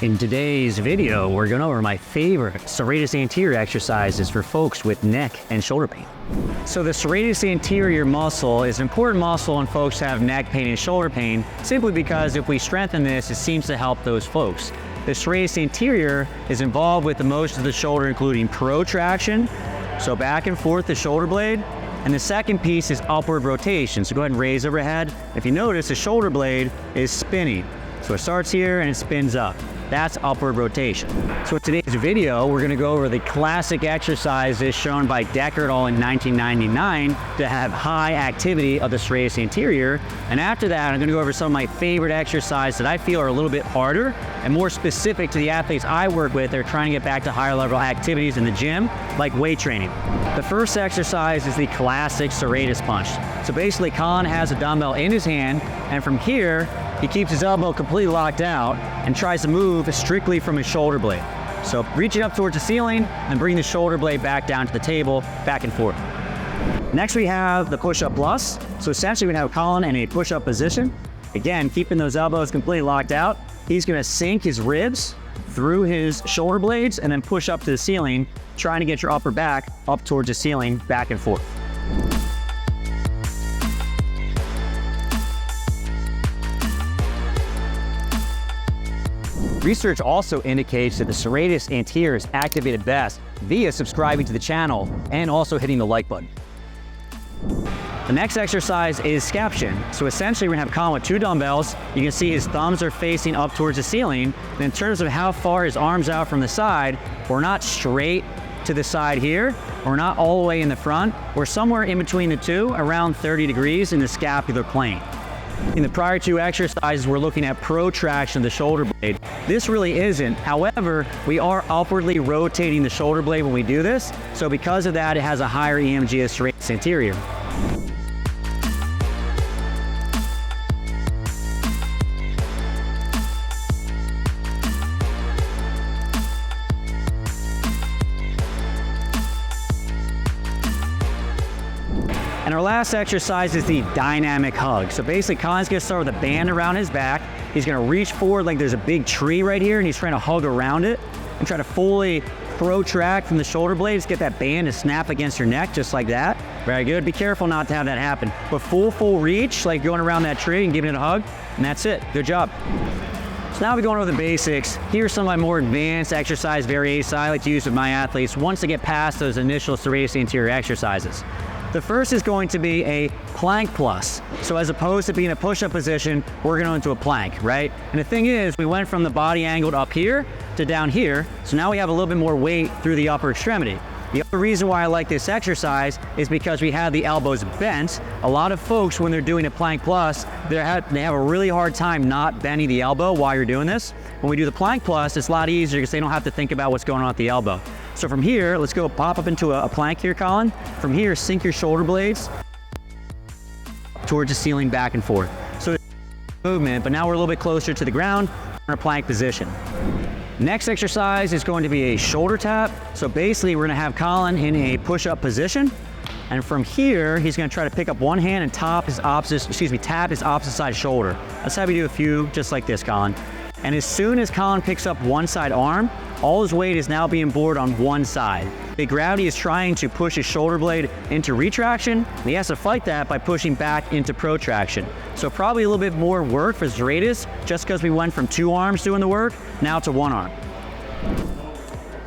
In today's video, we're going over my favorite Serratus Anterior exercises for folks with neck and shoulder pain. So the Serratus Anterior muscle is an important muscle when folks have neck pain and shoulder pain, simply because if we strengthen this, it seems to help those folks. The Serratus Anterior is involved with the motion of the shoulder, including protraction, so back and forth the shoulder blade, and the second piece is upward rotation. So go ahead and raise overhead. If you notice, the shoulder blade is spinning. So it starts here and it spins up. That's upward rotation. So in today's video, we're gonna go over the classic exercises shown by Decker et al. In 1999 to have high activity of the Serratus Anterior. And after that, I'm gonna go over some of my favorite exercises that I feel are a little bit harder and more specific to the athletes I work with that are trying to get back to higher level activities in the gym, like weight training. The first exercise is the classic Serratus punch. So basically, Colin has a dumbbell in his hand, and from here, he keeps his elbow completely locked out and tries to move strictly from his shoulder blade. So reaching up towards the ceiling and bring the shoulder blade back down to the table, back and forth. Next we have the push-up plus. So essentially we have Colin in a push-up position. Again, keeping those elbows completely locked out. He's gonna sink his ribs through his shoulder blades and then push up to the ceiling, trying to get your upper back up towards the ceiling, back and forth. Research also indicates that the Serratus Anterior is activated best via subscribing to the channel and also hitting the like button. The next exercise is Scaption. So essentially we're gonna have Colin with two dumbbells. You can see his thumbs are facing up towards the ceiling. And in terms of how far his arms out from the side, we're not straight to the side here. We're not all the way in the front. We're somewhere in between the two, around 30 degrees in the scapular plane. In the prior two exercises, we're looking at protraction of the shoulder blade. This really isn't. However, we are upwardly rotating the shoulder blade when we do this. So because of that, it has a higher EMG as Serratus Anterior. And our last exercise is the dynamic hug. So basically, Colin's gonna start with a band around his back. He's gonna reach forward like there's a big tree right here, and he's trying to hug around it and try to fully protract from the shoulder blades, get that band to snap against your neck, just like that. Very good. Be careful not to have that happen. But full reach, like going around that tree and giving it a hug, and that's it. Good job. So now we're going over the basics. Here's some of my more advanced exercise variations I like to use with my athletes once they get past those initial Serratus Anterior exercises. The first is going to be a plank plus. So as opposed to being a push-up position, we're going into a plank, right? And the thing is, we went from the body angled up here to down here, so now we have a little bit more weight through the upper extremity. The other reason why I like this exercise is because we have the elbows bent. A lot of folks, when they're doing a plank plus, they have a really hard time not bending the elbow while you're doing this. When we do the plank plus, it's a lot easier because they don't have to think about what's going on at the elbow. So from here, let's go pop up into a plank here, Colin. From here, sink your shoulder blades towards the ceiling, back and forth. So it's movement, but now we're a little bit closer to the ground in our plank position. Next exercise is going to be a shoulder tap. So basically, we're gonna have Colin in a push-up position. And from here, he's gonna try to pick up one hand and tap his opposite side shoulder. Let's have you do a few just like this, Colin. And as soon as Colin picks up one side arm, all his weight is now being borne on one side. The gravity is trying to push his shoulder blade into retraction, and he has to fight that by pushing back into protraction. So probably a little bit more work for Serratus, just because we went from two arms doing the work, now to one arm.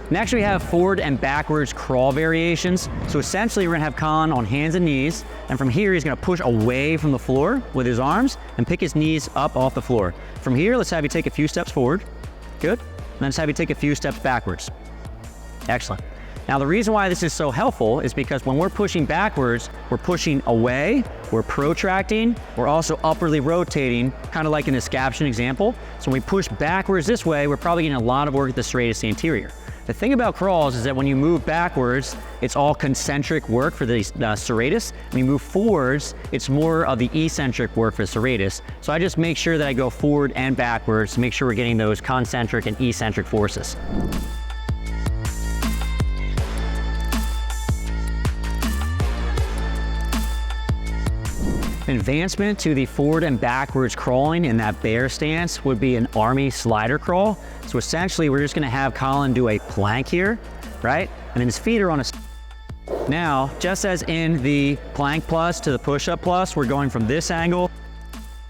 Next we have forward and backwards crawl variations. So essentially we're gonna have Colin on hands and knees, and from here he's gonna push away from the floor with his arms and pick his knees up off the floor. From here, let's have you take a few steps forward. Good. And then let's have you take a few steps backwards. Excellent. Now the reason why this is so helpful is because when we're pushing backwards, we're pushing away, we're protracting, we're also upwardly rotating, kind of like in the Scaption example. So when we push backwards this way, we're probably getting a lot of work at the Serratus Anterior. The thing about crawls is that when you move backwards, it's all concentric work for the Serratus. When you move forwards, it's more of the eccentric work for Serratus. So I just make sure that I go forward and backwards to make sure we're getting those concentric and eccentric forces. An advancement to the forward and backwards crawling in that bear stance would be an army slider crawl. So essentially, we're just gonna have Colin do a plank here, right? And then his feet are on a... Now, just as in the plank plus to the push-up plus, we're going from this angle,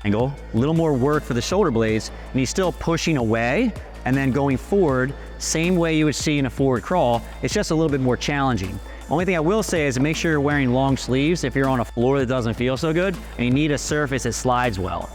a little more work for the shoulder blades, and he's still pushing away and then going forward, same way you would see in a forward crawl. It's just a little bit more challenging. Only thing I will say is make sure you're wearing long sleeves if you're on a floor that doesn't feel so good, and you need a surface that slides well.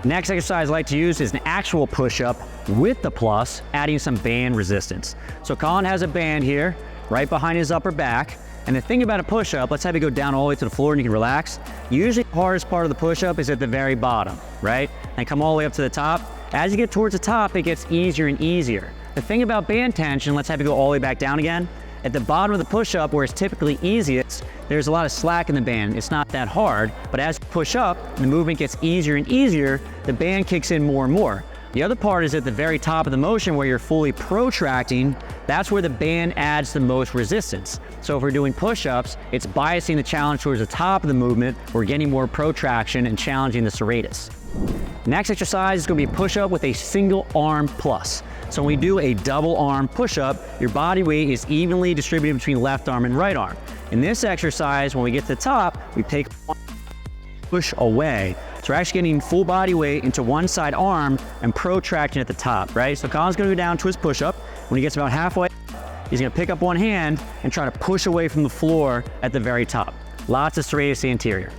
Next exercise I like to use is an actual push-up with the plus, adding some band resistance. So Colin has a band here, right behind his upper back. And the thing about a push-up, let's have you go down all the way to the floor and you can relax. Usually the hardest part of the push-up is at the very bottom, right? And come all the way up to the top. As you get towards the top, it gets easier and easier. The thing about band tension, let's have you go all the way back down again. At the bottom of the push-up, where it's typically easiest, there's a lot of slack in the band. It's not that hard, but as you push up, the movement gets easier and easier, the band kicks in more and more. The other part is at the very top of the motion where you're fully protracting, that's where the band adds the most resistance. So if we're doing push-ups, it's biasing the challenge towards the top of the movement, we're getting more protraction and challenging the serratus. Next exercise is gonna be a push-up with a single arm plus. So when we do a double arm push-up, your body weight is evenly distributed between left arm and right arm. In this exercise, when we get to the top, we take push away. So we're actually getting full body weight into one side arm and protracting at the top, right? So Colin's gonna go down to his push-up. When he gets about halfway, he's gonna pick up one hand and try to push away from the floor at the very top. Lots of serratus anterior.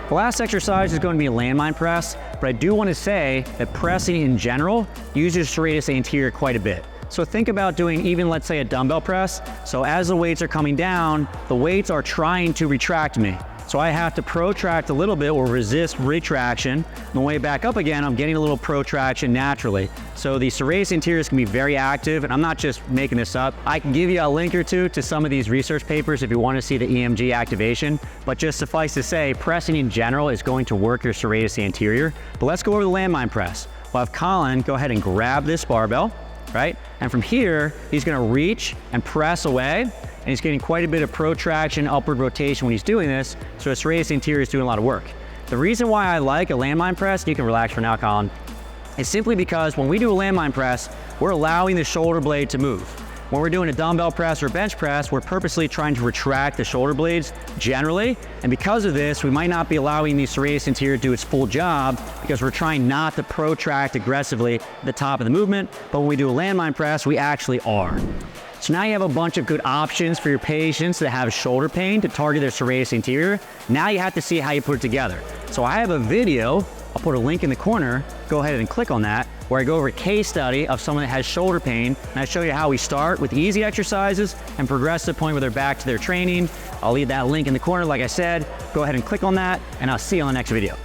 The last exercise is going to be a landmine press, but I do want to say that pressing in general uses serratus anterior quite a bit. So think about doing even, let's say, a dumbbell press. So as the weights are coming down, the weights are trying to retract me. So I have to protract a little bit or resist retraction. On the way back up again, I'm getting a little protraction naturally. So the serratus anteriors can be very active, and I'm not just making this up. I can give you a link or two to some of these research papers if you want to see the EMG activation, but just suffice to say, pressing in general is going to work your serratus anterior. But let's go over the landmine press. We'll have Colin go ahead and grab this barbell, right? And from here, he's gonna reach and press away, and he's getting quite a bit of protraction, upward rotation when he's doing this, so his serratus anterior is doing a lot of work. The reason why I like a landmine press, you can relax for now, Colin, is simply because when we do a landmine press, we're allowing the shoulder blade to move. When we're doing a dumbbell press or bench press, we're purposely trying to retract the shoulder blades generally, and because of this, we might not be allowing the serratus anterior to do its full job because we're trying not to protract aggressively at the top of the movement, but when we do a landmine press, we actually are. So now you have a bunch of good options for your patients that have shoulder pain to target their serratus anterior. Now you have to see how you put it together. So I have a video, I'll put a link in the corner, go ahead and click on that, where I go over a case study of someone that has shoulder pain, and I show you how we start with easy exercises and progress to the point where they're back to their training. I'll leave that link in the corner, like I said. Go ahead and click on that, and I'll see you on the next video.